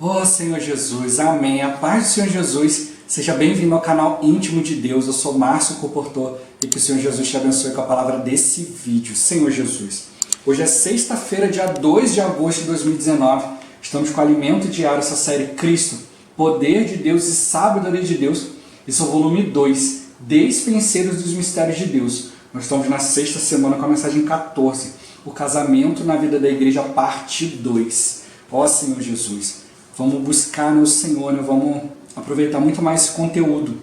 Oh Senhor Jesus, amém. A paz do Senhor Jesus, seja bem-vindo ao canal íntimo de Deus. Eu sou Márcio Comportor e que o Senhor Jesus te abençoe com a palavra desse vídeo. Senhor Jesus, hoje é sexta-feira, dia 2 de agosto de 2019. Estamos com o Alimento Diário, essa série Cristo, Poder de Deus e Sabedoria de Deus. Isso é o volume 2, Despenseiros dos Mistérios de Deus. Nós estamos na sexta semana com a mensagem 14, o casamento na vida da igreja, parte 2. Ó Senhor Jesus, vamos buscar no Senhor, vamos aproveitar muito mais esse conteúdo,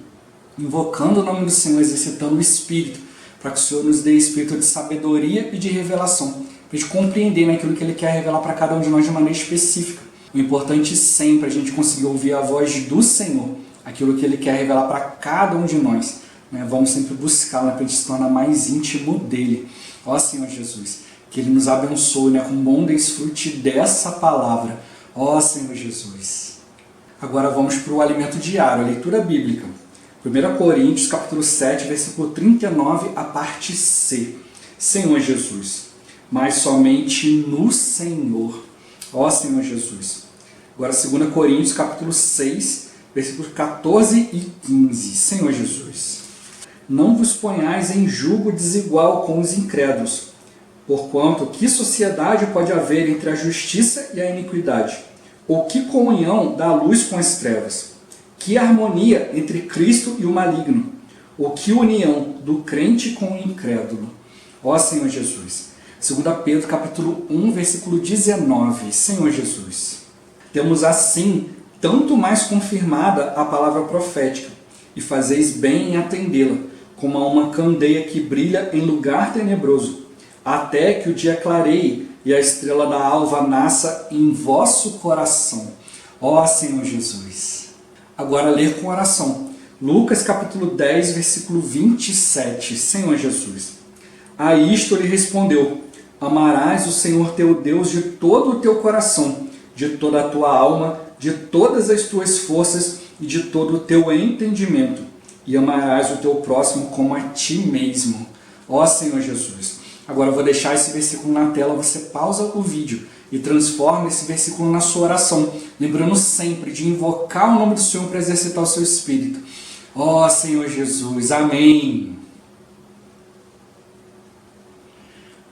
invocando o nome do Senhor, exercitando o Espírito, para que o Senhor nos dê espírito de sabedoria e de revelação, para a gente compreender aquilo que Ele quer revelar para cada um de nós de maneira específica. O importante sempre é a gente conseguir ouvir a voz do Senhor, aquilo que Ele quer revelar para cada um de nós. Vamos sempre buscá-lo para a gente se tornar mais íntimo dEle. Ó Senhor Jesus, que Ele nos abençoe com bom desfrute dessa palavra. Ó Senhor Jesus. Agora vamos para o alimento diário, a leitura bíblica. 1 Coríntios, capítulo 7, versículo 39, a parte C. Senhor Jesus, mas somente no Senhor. Ó Senhor Jesus. Agora 2 Coríntios, capítulo 6, versículos 14 e 15. Senhor Jesus, não vos ponhais em julgo desigual com os incrédulos, porquanto que sociedade pode haver entre a justiça e a iniquidade? Ou que comunhão da luz com as trevas? Que harmonia entre Cristo e o maligno? Ou que união do crente com o incrédulo? Ó Senhor Jesus. 2 Pedro capítulo 1, versículo 19. Senhor Jesus. Temos assim tanto mais confirmada a palavra profética, e fazeis bem em atendê-la, como a uma candeia que brilha em lugar tenebroso, até que o dia clareie e a estrela da alva nasça em vosso coração. Ó Senhor Jesus. Agora ler com oração. Lucas capítulo 10, versículo 27. Senhor Jesus. A isto lhe respondeu: amarás o Senhor teu Deus de todo o teu coração, de toda a tua alma, de todas as tuas forças e de todo o teu entendimento, e amarás o teu próximo como a ti mesmo. Ó Senhor Jesus. Agora eu vou deixar esse versículo na tela, você pausa o vídeo e transforma esse versículo na sua oração, lembrando sempre de invocar o nome do Senhor para exercitar o seu espírito. Ó Senhor Jesus, amém.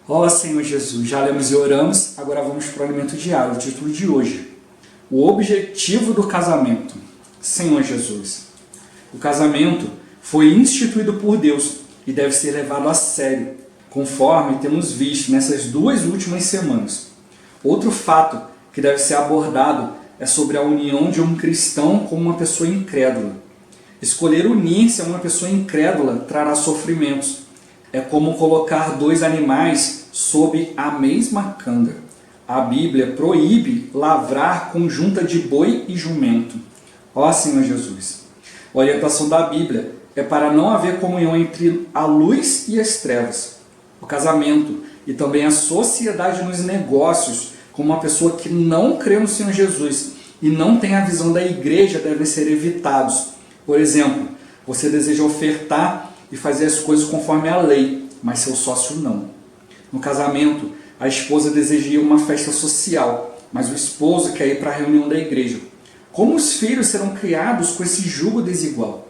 Ó Senhor Jesus, já lemos e oramos, agora vamos para o alimento diário, o título de hoje. O objetivo do casamento. Senhor Jesus, o casamento foi instituído por Deus e deve ser levado a sério, conforme temos visto nessas duas últimas semanas. Outro fato que deve ser abordado é sobre a união de um cristão com uma pessoa incrédula. Escolher unir-se a uma pessoa incrédula trará sofrimentos. É como colocar dois animais sob a mesma canga. A Bíblia proíbe lavrar conjunta de boi e jumento. Ó Senhor Jesus! A orientação da Bíblia é para não haver comunhão entre a luz e as trevas. O casamento e também a sociedade nos negócios com uma pessoa que não crê no Senhor Jesus e não tem a visão da igreja devem ser evitados. Por exemplo, você deseja ofertar e fazer as coisas conforme a lei, mas seu sócio não. No casamento, a esposa deseja ir a uma festa social, mas o esposo quer ir para a reunião da igreja. Como os filhos serão criados com esse jugo desigual?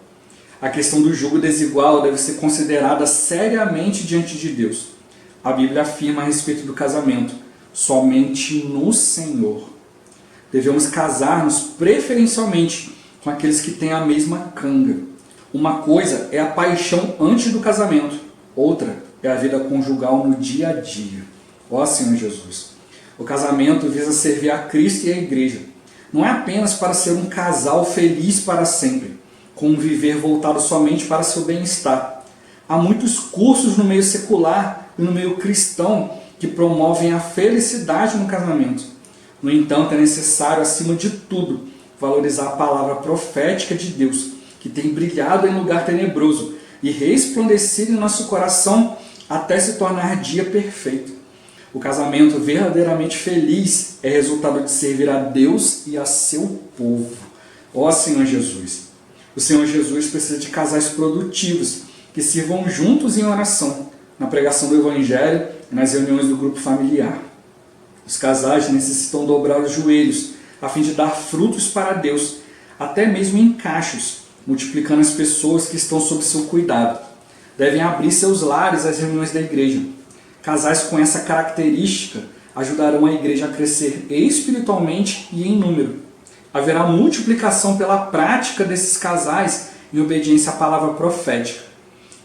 A questão do jugo desigual deve ser considerada seriamente diante de Deus. A Bíblia afirma a respeito do casamento: somente no Senhor. Devemos casar-nos preferencialmente com aqueles que têm a mesma canga. Uma coisa é a paixão antes do casamento, outra é a vida conjugal no dia a dia. Ó Senhor Jesus! O casamento visa servir a Cristo e a igreja. Não é apenas para ser um casal feliz para sempre, com um viver voltado somente para seu bem-estar. Há muitos cursos no meio secular e no meio cristão que promovem a felicidade no casamento. No entanto, é necessário, acima de tudo, valorizar a palavra profética de Deus, que tem brilhado em lugar tenebroso e resplandecido em nosso coração até se tornar dia perfeito. O casamento verdadeiramente feliz é resultado de servir a Deus e a seu povo. Ó Senhor Jesus! O Senhor Jesus precisa de casais produtivos, que sirvam juntos em oração, na pregação do Evangelho e nas reuniões do grupo familiar. Os casais necessitam dobrar os joelhos, a fim de dar frutos para Deus, até mesmo em cachos, multiplicando as pessoas que estão sob seu cuidado. Devem abrir seus lares às reuniões da igreja. Casais com essa característica ajudarão a igreja a crescer espiritualmente e em número. Haverá multiplicação pela prática desses casais em obediência à palavra profética.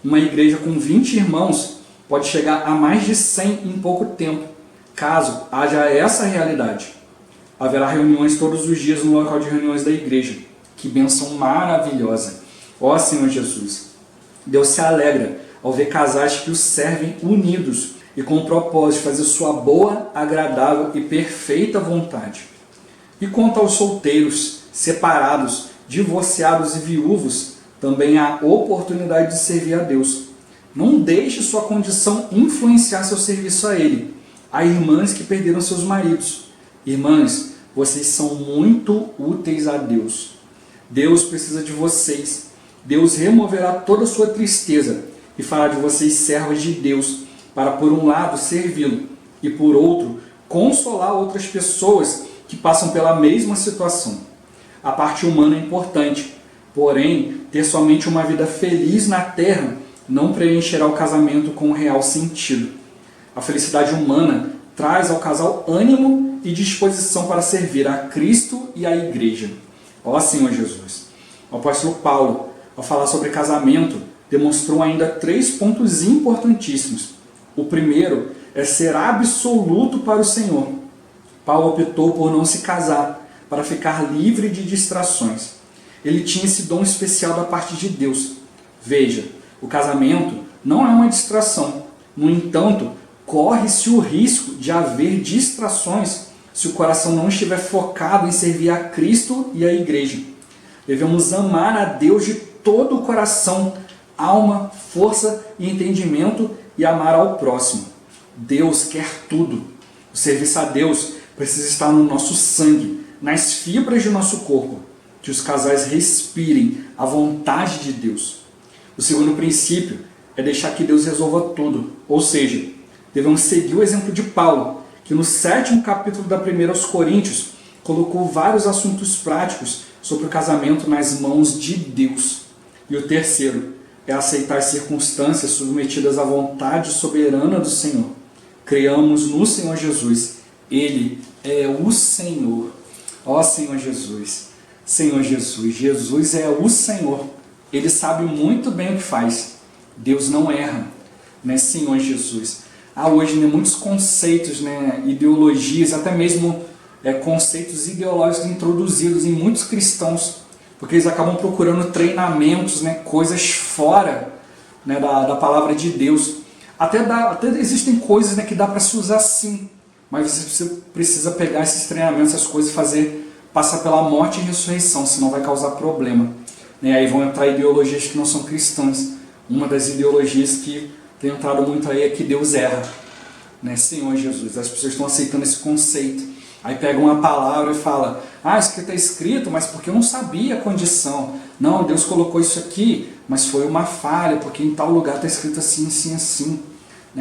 Uma igreja com 20 irmãos pode chegar a mais de 100 em pouco tempo, caso haja essa realidade. Haverá reuniões todos os dias no local de reuniões da igreja. Que bênção maravilhosa! Ó Senhor Jesus! Deus se alegra ao ver casais que o servem unidos e com o propósito de fazer sua boa, agradável e perfeita vontade. E quanto aos solteiros, separados, divorciados e viúvos, também há oportunidade de servir a Deus. Não deixe sua condição influenciar seu serviço a Ele. Há irmãs que perderam seus maridos. Irmãs, vocês são muito úteis a Deus. Deus precisa de vocês. Deus removerá toda a sua tristeza e fará de vocês servas de Deus, para por um lado servi-lo e por outro consolar outras pessoas que passam pela mesma situação. A parte humana é importante, porém, ter somente uma vida feliz na terra não preencherá o casamento com um real sentido. A felicidade humana traz ao casal ânimo e disposição para servir a Cristo e a igreja. Ó Senhor Jesus! O apóstolo Paulo, ao falar sobre casamento, demonstrou ainda 3 pontos importantíssimos. O primeiro é ser absoluto para o Senhor. Paulo optou por não se casar, para ficar livre de distrações. Ele tinha esse dom especial da parte de Deus. Veja, o casamento não é uma distração. No entanto, corre-se o risco de haver distrações se o coração não estiver focado em servir a Cristo e a igreja. Devemos amar a Deus de todo o coração, alma, força e entendimento e amar ao próximo. Deus quer tudo. O serviço a Deus precisa estar no nosso sangue, nas fibras de nosso corpo, que os casais respirem a vontade de Deus. O segundo princípio é deixar que Deus resolva tudo, ou seja, devemos seguir o exemplo de Paulo, que no 7º capítulo da 1 aos Coríntios colocou vários assuntos práticos sobre o casamento nas mãos de Deus. E o terceiro é aceitar as circunstâncias submetidas à vontade soberana do Senhor. Creamos no Senhor Jesus. Ele é o Senhor. Ó Senhor Jesus. Senhor Jesus. Jesus é o Senhor. Ele sabe muito bem o que faz. Deus não erra. Né, Senhor Jesus. Há hoje muitos conceitos, ideologias, até mesmo conceitos ideológicos introduzidos em muitos cristãos, porque eles acabam procurando treinamentos, coisas fora da palavra de Deus. Até existem coisas que dá para se usar sim, mas você precisa pegar esses treinamentos, essas coisas e passar pela morte e ressurreição, senão vai causar problema. Aí vão entrar ideologias que não são cristãs. Uma das ideologias que tem entrado muito aí é que Deus erra. Senhor Jesus, as pessoas estão aceitando esse conceito. Aí pegam uma palavra e falam, isso aqui está escrito, mas porque eu não sabia a condição. Não, Deus colocou isso aqui, mas foi uma falha, porque em tal lugar está escrito assim, assim, assim.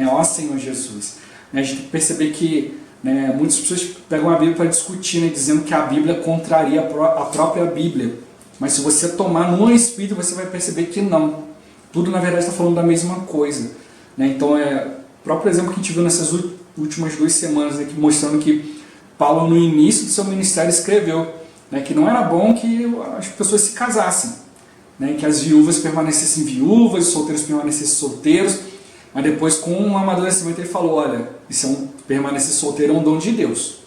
Ó Senhor Jesus. A gente tem que perceber que muitas pessoas pegam a Bíblia para discutir, dizendo que a Bíblia contraria a própria Bíblia. Mas se você tomar no Espírito, você vai perceber que não. Tudo, na verdade, está falando da mesma coisa. Então, o próprio exemplo que a gente viu nessas últimas 2 semanas, aqui, mostrando que Paulo, no início do seu ministério, escreveu que não era bom que as pessoas se casassem, que as viúvas permanecessem viúvas, os solteiros permanecessem solteiros, mas depois, com um amadurecimento, ele falou, olha, permanecer solteiro é um dom de Deus.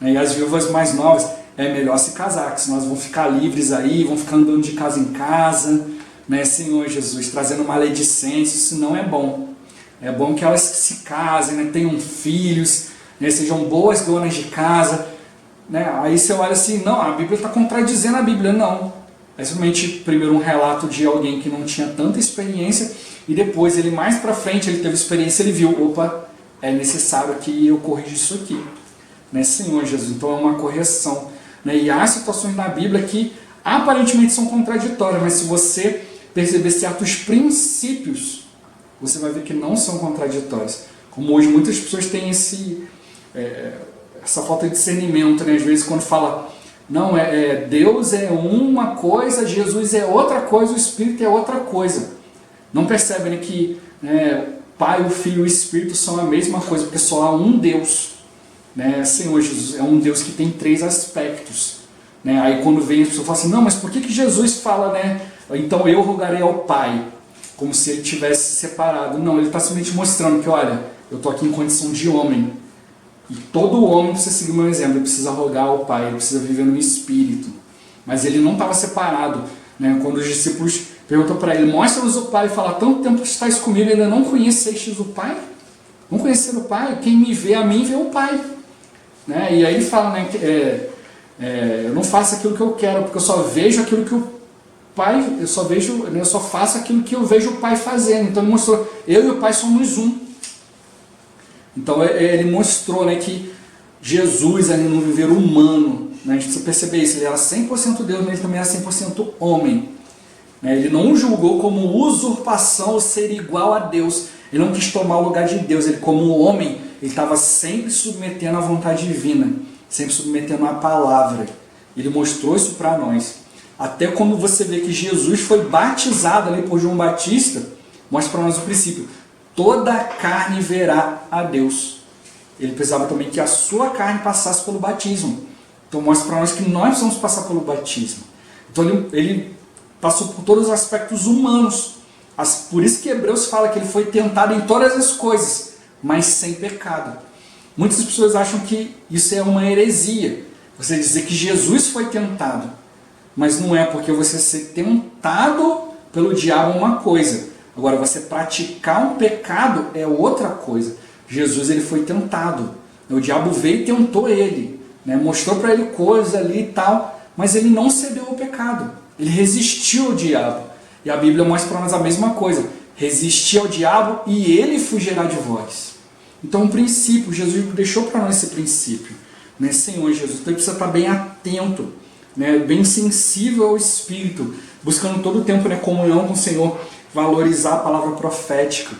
E as viúvas mais novas, é melhor se casar, que senão elas vão ficar livres aí, vão ficar andando de casa em casa, Senhor Jesus, trazendo maledicência, isso não é bom. É bom que elas se casem, tenham filhos, sejam boas donas de casa. Aí você olha assim, não, a Bíblia está contradizendo a Bíblia. Não. É simplesmente, primeiro, um relato de alguém que não tinha tanta experiência, e depois, ele mais para frente, ele teve experiência, ele viu, opa, é necessário que eu corrija isso aqui. Senhor Jesus, então é uma correção. E há situações na Bíblia que aparentemente são contraditórias, mas se você perceber certos princípios, você vai ver que não são contraditórios. Como hoje muitas pessoas têm essa falta de discernimento, né? Às vezes quando fala, não, Deus é uma coisa, Jesus é outra coisa, o Espírito é outra coisa. Não percebem, né, que Pai, o Filho e o Espírito são a mesma coisa, porque só há um Deus, né? Senhor Jesus é um Deus que tem 3 aspectos, né? Aí quando vem a pessoa fala assim, não, mas por que Jesus fala, né? Então eu rogarei ao Pai, como se ele tivesse separado. Não, ele está simplesmente mostrando que, olha, eu estou aqui em condição de homem, e todo homem precisa seguir o meu exemplo, ele precisa rogar ao Pai, ele precisa viver no Espírito. Mas ele não estava separado, né? Quando os discípulos perguntam para ele, mostra-nos o Pai, e fala, tanto tempo que estás comigo, ainda não conhecestes o Pai? Não conhecer o Pai? Quem me vê a mim, vê o Pai. Né? E aí ele fala, né, que, eu não faço aquilo que eu quero, porque eu só vejo aquilo que o Pai, eu só faço aquilo que eu vejo o Pai fazendo. Então ele mostrou, eu e o Pai somos um. Então ele mostrou, né, que Jesus, ali no viver humano, né, a gente precisa perceber isso, ele era 100% Deus, mas ele também era 100% homem. Né? Ele não julgou como usurpação o ser igual a Deus, ele não quis tomar o lugar de Deus, ele como homem, ele estava sempre submetendo à vontade divina, sempre submetendo à palavra. Ele mostrou isso para nós. Até quando você vê que Jesus foi batizado ali por João Batista, mostra para nós o princípio. Toda a carne verá a Deus. Ele precisava também que a sua carne passasse pelo batismo. Então mostra para nós que nós precisamos passar pelo batismo. Então ele passou por todos os aspectos humanos. Por isso que Hebreus fala que ele foi tentado em todas as coisas, mas sem pecado. Muitas pessoas acham que isso é uma heresia. Você dizer que Jesus foi tentado. Mas não é, porque você ser tentado pelo diabo é uma coisa. Agora, você praticar um pecado é outra coisa. Jesus, ele foi tentado. O diabo veio e tentou ele, né? Mostrou para ele coisas ali e tal, mas ele não cedeu ao pecado. Ele resistiu ao diabo. E a Bíblia mostra para nós a mesma coisa. Resistir ao diabo e ele fugirá de vós. Então, um princípio, Jesus deixou para nós esse princípio. Né? Senhor Jesus, então ele precisa estar bem atento, né? Bem sensível ao Espírito, buscando todo o tempo, né, comunhão com o Senhor, valorizar a palavra profética.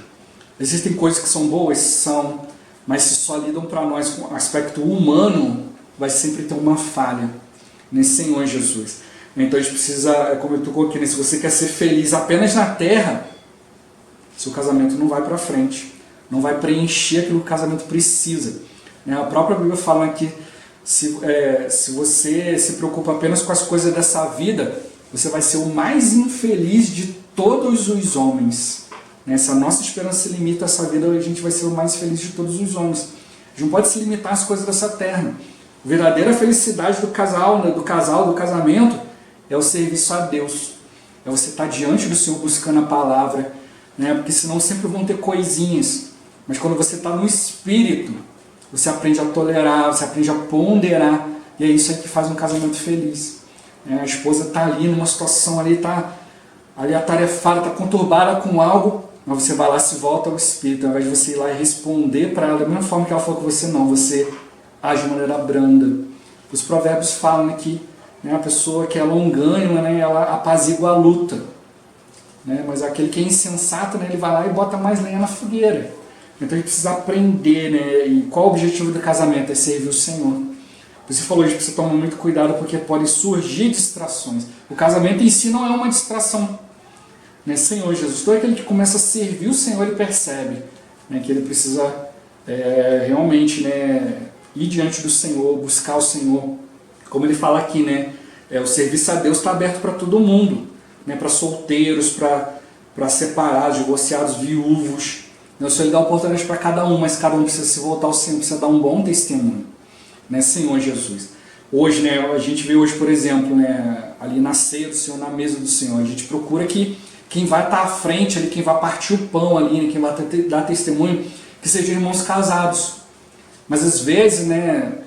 Existem coisas que são boas? São, mas se só lidam para nós com o aspecto humano, vai sempre ter uma falha nesse Senhor Jesus. Então a gente precisa, como eu estou aqui, né, se você quer ser feliz apenas na terra, seu casamento não vai para frente, não vai preencher aquilo que o casamento precisa. A própria Bíblia fala que se você se preocupa apenas com as coisas dessa vida, você vai ser o mais infeliz de todos os homens. Se a nossa esperança se limita a essa vida, a gente vai ser o mais feliz de todos os homens. A gente não pode se limitar às coisas dessa terra. A verdadeira felicidade do casal, né, do casamento, é o serviço a Deus. É você estar diante do Senhor buscando a palavra, né, porque senão sempre vão ter coisinhas. Mas quando você está no Espírito, você aprende a tolerar, você aprende a ponderar, e é isso aí que faz um casamento feliz. A esposa está ali numa situação, está ali atarefada, está conturbada com algo, mas você vai lá e se volta ao Espírito, ao invés de você ir lá e responder para ela da mesma forma que ela falou com você, não, você age de maneira branda. Os provérbios falam, né, que, né, a pessoa que é longânima, né, ela apazigua a luta, né, mas aquele que é insensato, né, ele vai lá e bota mais lenha na fogueira. Então a gente precisa aprender, né, e qual o objetivo do casamento? É servir o Senhor. Você falou, a gente precisa tomar muito cuidado porque podem surgir distrações. O casamento em si não é uma distração. Né? Senhor Jesus, todo aquele que começa a servir o Senhor, ele percebe, né, que ele precisa realmente, né, ir diante do Senhor, buscar o Senhor. Como ele fala aqui, né, o serviço a Deus está aberto para todo mundo, né, para solteiros, para separados, divorciados, viúvos. O Senhor dá oportunidade para cada um, mas cada um precisa se voltar ao Senhor, precisa dar um bom testemunho. Né, Senhor Jesus. Hoje, né, a gente vê hoje, por exemplo, né, ali na ceia do Senhor, na mesa do Senhor, a gente procura que quem vai estar à frente, ali, quem vai partir o pão ali, né, quem vai dar testemunho, que sejam irmãos casados. Mas às vezes, né,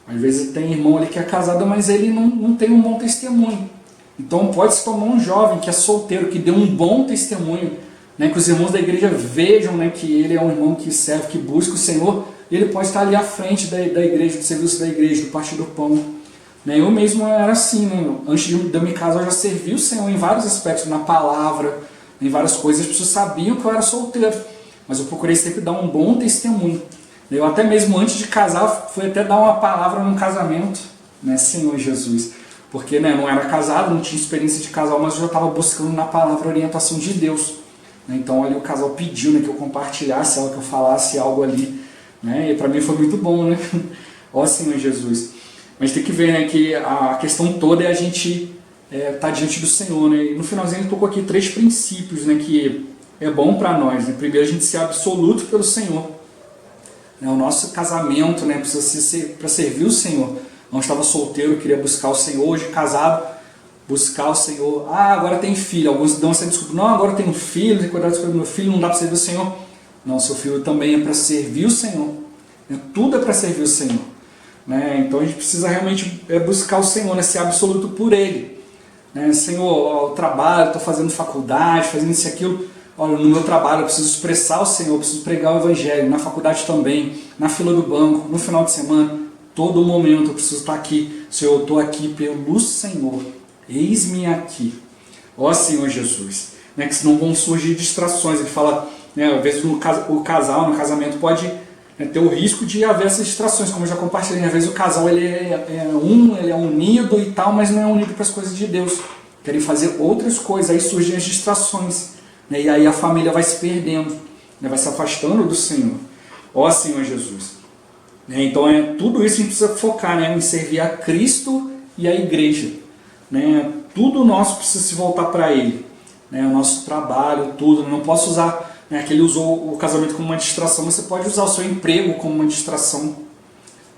às vezes tem irmão ali que é casado, mas ele não tem um bom testemunho. Então pode-se tomar um jovem que é solteiro, que deu um bom testemunho, né, que os irmãos da igreja vejam, né, que ele é um irmão que serve, que busca o Senhor, e ele pode estar ali à frente da igreja, do serviço da igreja, do partir do pão. Né, eu mesmo era assim, né, antes de eu me casar eu já servi o Senhor em vários aspectos, na palavra, em várias coisas. As pessoas sabiam que eu era solteiro, mas eu procurei sempre dar um bom testemunho. Eu até mesmo antes de casar, fui até dar uma palavra num casamento, né, Senhor Jesus. Porque, né, não era casado, não tinha experiência de casal, mas eu já estava buscando na palavra a orientação de Deus. Então ali o casal pediu, né, que eu compartilhasse algo, que eu falasse algo ali, né, e para mim foi muito bom, né? Ó Senhor Jesus. Mas tem que ver, né, que a questão toda é a gente tá diante do Senhor, né? E no finalzinho ele tocou aqui 3 princípios, né, que é bom para nós, né? Primeiro, a gente ser absoluto pelo Senhor, né? O nosso casamento, né, precisa ser para servir o Senhor. Não estava solteiro, queria buscar o Senhor. Hoje casado, buscar o Senhor. Agora tem filho. Alguns dão essa desculpa. Não, agora tem um filho, tem que cuidar do meu filho, não dá para servir o Senhor. Não, seu filho também é para servir o Senhor, né? Tudo é para servir o Senhor, né? Então a gente precisa realmente buscar o Senhor, né? Ser absoluto por Ele, né? Senhor, eu trabalho, estou fazendo faculdade, fazendo isso e aquilo. Olha, no meu trabalho eu preciso expressar o Senhor, eu preciso pregar o Evangelho, na faculdade também, na fila do banco, no final de semana, todo momento eu preciso estar aqui. Senhor, eu estou aqui pelo Senhor, eis-me aqui, ó Senhor Jesus, né? Que senão vão surgir distrações. Ele fala, né, às vezes o casal, no casamento, pode, né, ter o risco de haver essas distrações, como eu já compartilhei. Às vezes o casal ele é unido e tal, mas não é unido para as coisas de Deus, querem fazer outras coisas, aí surgem as distrações, né, e aí a família vai se perdendo, né, vai se afastando do Senhor, ó Senhor Jesus, né? Então tudo isso a gente precisa focar, né, em servir a Cristo e a igreja, né? Tudo nosso precisa se voltar para Ele, né? O nosso trabalho, tudo. Não posso usar, né, que ele usou o casamento como uma distração, mas você pode usar o seu emprego como uma distração.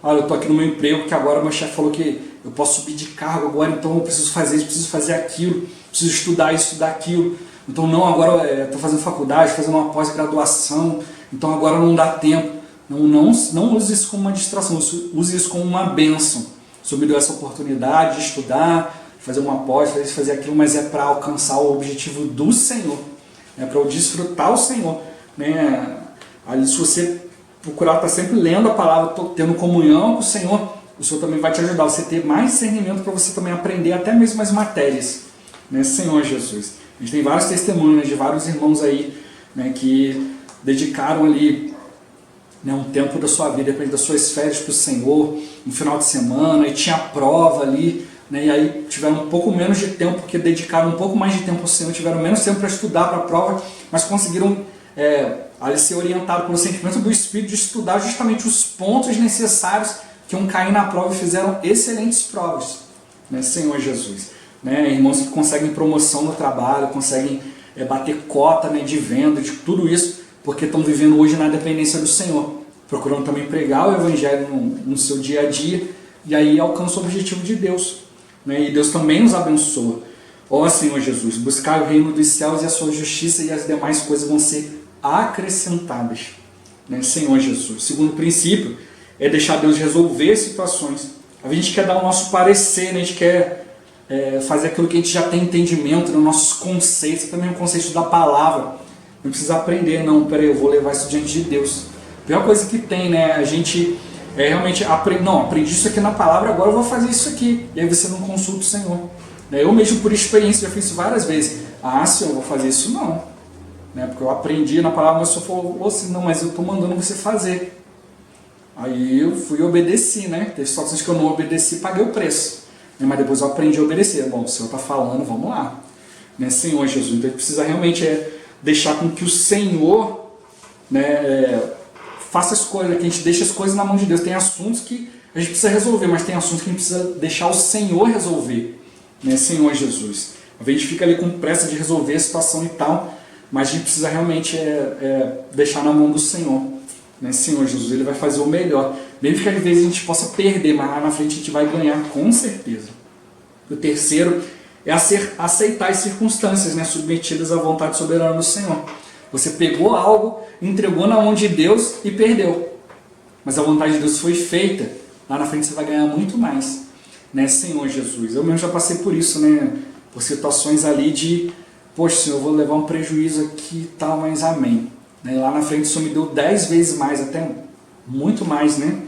Olha, eu estou aqui no meu emprego, que agora meu chefe falou que eu posso subir de cargo agora, então eu preciso fazer isso, preciso fazer aquilo, preciso estudar isso, estudar aquilo. Então não, agora estou fazendo faculdade, fazendo uma pós-graduação, então agora não dá tempo. Não use isso como uma distração, use isso como uma bênção. O Senhor me deu essa oportunidade de estudar, fazer uma pós, fazer aquilo, mas é para alcançar o objetivo do Senhor, é para eu desfrutar o Senhor, né? Ali, se você procurar estar sempre lendo a palavra, tendo comunhão com o Senhor, o Senhor também vai te ajudar, você ter mais discernimento para você também aprender até mesmo as matérias, né? Senhor Jesus. A gente tem vários testemunhos de vários irmãos aí, né, que dedicaram ali, né, um tempo da sua vida, das suas férias para o Senhor, no final de semana, e tinha prova ali, né, e aí tiveram um pouco menos de tempo, porque dedicaram um pouco mais de tempo ao Senhor, tiveram menos tempo para estudar para a prova, mas conseguiram ali ser orientados pelo sentimento do Espírito de estudar justamente os pontos necessários que iam cair na prova e fizeram excelentes provas, né, Senhor Jesus. Né, irmãos que conseguem promoção no trabalho, conseguem bater cota, né, de venda, de tudo isso, porque estão vivendo hoje na dependência do Senhor, procurando também pregar o Evangelho no seu dia a dia, e aí alcança o objetivo de Deus, né? E Deus também nos abençoa. Ó Senhor Jesus, buscar o reino dos céus e a sua justiça, e as demais coisas vão ser acrescentadas, né, Senhor Jesus. Segundo princípio é deixar Deus resolver situações. A gente quer dar o nosso parecer, né? A gente quer fazer aquilo que a gente já tem entendimento, nos nossos conceitos, também o conceito da palavra. Não precisa aprender, não, peraí, eu vou levar isso diante de Deus. A pior coisa que tem, né? A gente realmente aprendi isso aqui na palavra, agora eu vou fazer isso aqui. E aí você não consulta o Senhor. Eu mesmo, por experiência, já fiz isso várias vezes. Senhor, eu vou fazer isso não. Né? Porque eu aprendi na palavra, mas o Senhor falou assim, não, mas eu estou mandando você fazer. Aí eu fui e obedeci, né? Teve situações que eu não obedeci, paguei o preço. Mas depois eu aprendi a obedecer. Bom, o Senhor está falando, vamos lá. Né? Senhor Jesus, então a gente precisa realmente deixar com que o Senhor, né, faça as coisas, que a gente deixe as coisas na mão de Deus. Tem assuntos que a gente precisa resolver, mas tem assuntos que a gente precisa deixar o Senhor resolver, né, Senhor Jesus. A gente fica ali com pressa de resolver a situação e tal, mas a gente precisa realmente deixar na mão do Senhor, né, Senhor Jesus. Ele vai fazer o melhor, mesmo que às vezes a gente possa perder, mas lá na frente a gente vai ganhar com certeza. O terceiro é aceitar as circunstâncias, né, submetidas à vontade soberana do Senhor. Você pegou algo, entregou na mão de Deus e perdeu. Mas a vontade de Deus foi feita. Lá na frente você vai ganhar muito mais, né, Senhor Jesus. Eu mesmo já passei por isso, né, por situações ali de, poxa, Senhor, eu vou levar um prejuízo aqui e tal, mas amém. Né, lá na frente o Senhor me deu 10 vezes mais, até muito mais, né,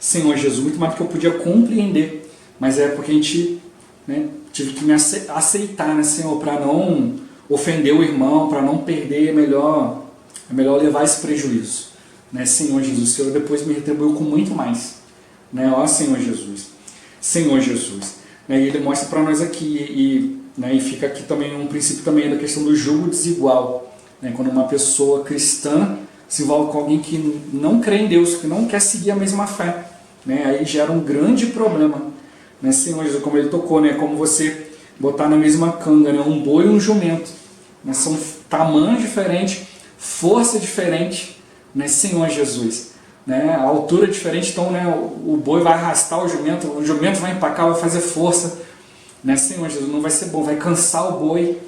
Senhor Jesus, muito mais do que eu podia compreender. Mas é porque a gente, né, tive que me aceitar, né, Senhor, para não ofender o irmão, para não perder, é melhor levar esse prejuízo, né? Senhor Jesus, o Senhor depois me retribuiu com muito mais, né? Ó Senhor Jesus, Senhor Jesus, né? E ele mostra para nós aqui, né? E fica aqui também um princípio também da questão do jugo desigual, né? Quando uma pessoa cristã se envolve com alguém que não crê em Deus, que não quer seguir a mesma fé, né? Aí gera um grande problema, né? Senhor Jesus, como ele tocou, né? Como você botar na mesma canga, né? Um boi e um jumento, né? São tamanhos diferentes, força diferente, né? Senhor Jesus, né? A altura é diferente, então, né? O boi vai arrastar o jumento vai empacar, vai fazer força, né? Senhor Jesus, não vai ser bom, vai cansar o boi,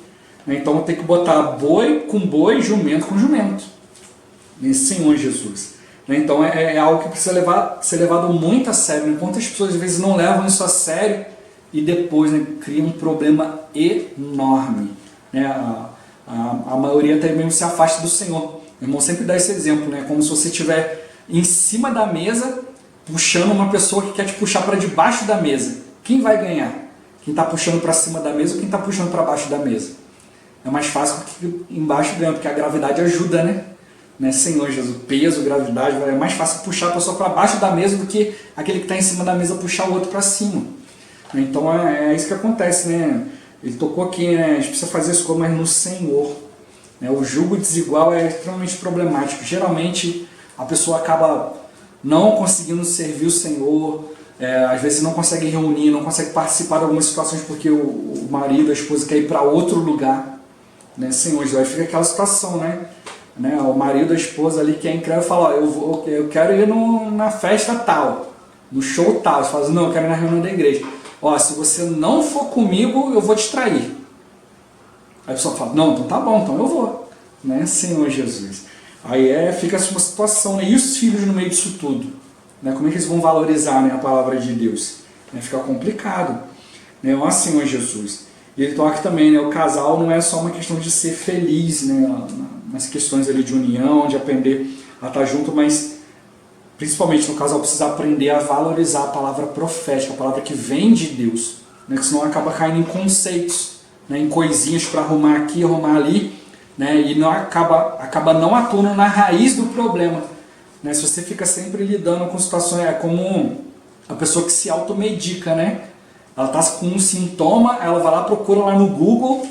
né? Então tem que botar boi com boi, jumento com jumento, né? Senhor Jesus, né? Então é algo que precisa ser levado muito a sério, né? Quantas pessoas às vezes não levam isso a sério e depois, né, cria um problema enorme, né? A maioria até mesmo se afasta do Senhor. O irmão sempre dá esse exemplo, né? Como se você estiver em cima da mesa puxando uma pessoa que quer te puxar para debaixo da mesa. Quem vai ganhar? Quem está puxando para cima da mesa ou quem está puxando para baixo da mesa? É mais fácil que embaixo ganha, porque a gravidade ajuda, né? Senhor Jesus, peso, gravidade, é mais fácil puxar a pessoa para baixo da mesa do que aquele que está em cima da mesa puxar o outro para cima. Então é isso que acontece, né? Ele tocou aqui, né? A gente precisa fazer isso mas no Senhor, né? O jugo desigual é extremamente problemático. Geralmente a pessoa acaba não conseguindo servir o Senhor, às vezes não consegue reunir, não consegue participar de algumas situações porque o marido, a esposa quer ir para outro lugar, né? Senhor, aí fica aquela situação, né? O marido, a esposa ali quer entrar e fala, ó, eu quero ir na festa tal, no show tal. Você fala assim, não, eu quero ir na reunião da igreja. Ó, se você não for comigo, eu vou te trair. Aí a pessoa fala, não, então tá bom, então eu vou, né? Senhor Jesus. Aí fica uma situação, né? E os filhos no meio disso tudo, né? Como é que eles vão valorizar, né, a palavra de Deus? Fica complicado, né? Ó Senhor Jesus. E ele toca também, né? O casal não é só uma questão de ser feliz, né? Nas questões ali de união, de aprender a estar junto, mas principalmente no casal precisa aprender a valorizar a palavra profética, a palavra que vem de Deus, né? Que senão acaba caindo em conceitos, né? Em coisinhas para arrumar aqui, arrumar ali, né? E não acaba não atuando na raiz do problema, né? Se você fica sempre lidando com situações, é como a pessoa que se automedica, né? Ela está com um sintoma, ela vai lá, procura lá no Google,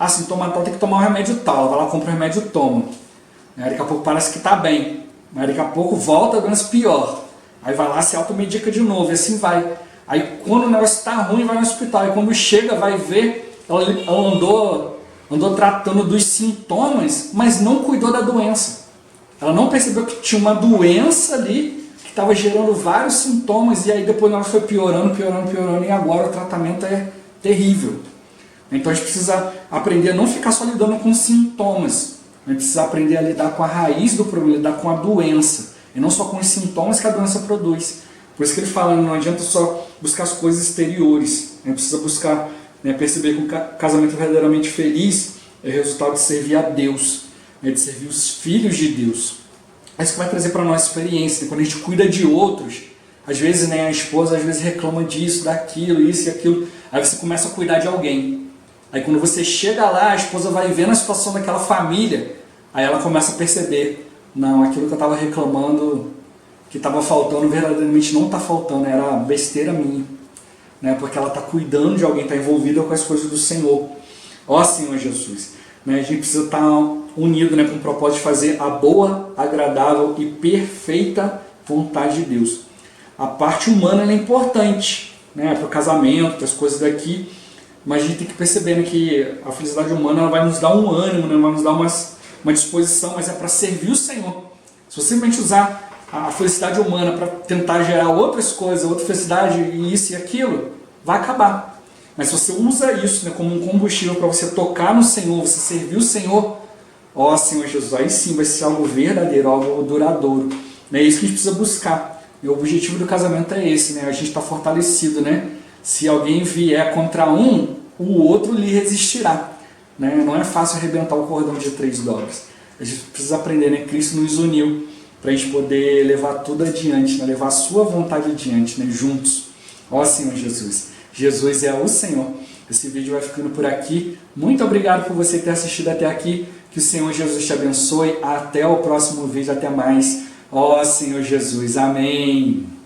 sintoma tal, tem que tomar um remédio tal, ela vai lá, compra um remédio e toma, né? Daqui a pouco parece que está bem, mas daqui a pouco volta a doença pior, aí vai lá, se automedica de novo, e assim vai. Aí quando o negócio está ruim, vai no hospital, e quando chega, vai ver, ela andou tratando dos sintomas, mas não cuidou da doença. Ela não percebeu que tinha uma doença ali, que estava gerando vários sintomas, e aí depois ela foi piorando, e agora o tratamento é terrível. Então a gente precisa aprender a não ficar só lidando com sintomas, a gente precisa aprender a lidar com a raiz do problema, lidar com a doença, e não só com os sintomas que a doença produz. Por isso que ele fala, não adianta só buscar as coisas exteriores, a gente precisa buscar, né, perceber que um casamento verdadeiramente feliz é o resultado de servir a Deus, né, de servir os filhos de Deus. É isso que vai trazer para nós experiência, né? Quando a gente cuida de outros, às vezes, né, a esposa às vezes reclama disso, daquilo, isso e aquilo, aí você começa a cuidar de alguém. Aí quando você chega lá, a esposa vai vendo a situação daquela família, aí ela começa a perceber, não, aquilo que eu estava reclamando, que estava faltando, verdadeiramente não está faltando, era besteira minha, né? Porque ela está cuidando de alguém, está envolvida com as coisas do Senhor. Ó Senhor Jesus, né? A gente precisa estar unido, né, com o propósito de fazer a boa, agradável e perfeita vontade de Deus. A parte humana é importante, né, para o casamento, para as coisas daqui, mas a gente tem que perceber, né, que a felicidade humana ela vai nos dar um ânimo, né, vai nos dar uma disposição, mas é para servir o Senhor. Se você simplesmente usar a felicidade humana para tentar gerar outras coisas, outra felicidade e isso e aquilo, vai acabar. Mas se você usa isso, né, como um combustível para você tocar no Senhor, você servir o Senhor, ó Senhor Jesus, aí sim vai ser algo verdadeiro, algo duradouro. É isso que a gente precisa buscar. E o objetivo do casamento é esse, né? A gente está fortalecido, né? Se alguém vier contra um, o outro lhe resistirá, né? Não é fácil arrebentar o cordão de 3 dobras. A gente precisa aprender, né? Cristo nos uniu para a gente poder levar tudo adiante, né? Levar a sua vontade adiante, né? Juntos. Ó Senhor Jesus. Jesus é o Senhor. Esse vídeo vai ficando por aqui. Muito obrigado por você ter assistido até aqui. Que o Senhor Jesus te abençoe. Até o próximo vídeo. Até mais. Ó Senhor Jesus, amém.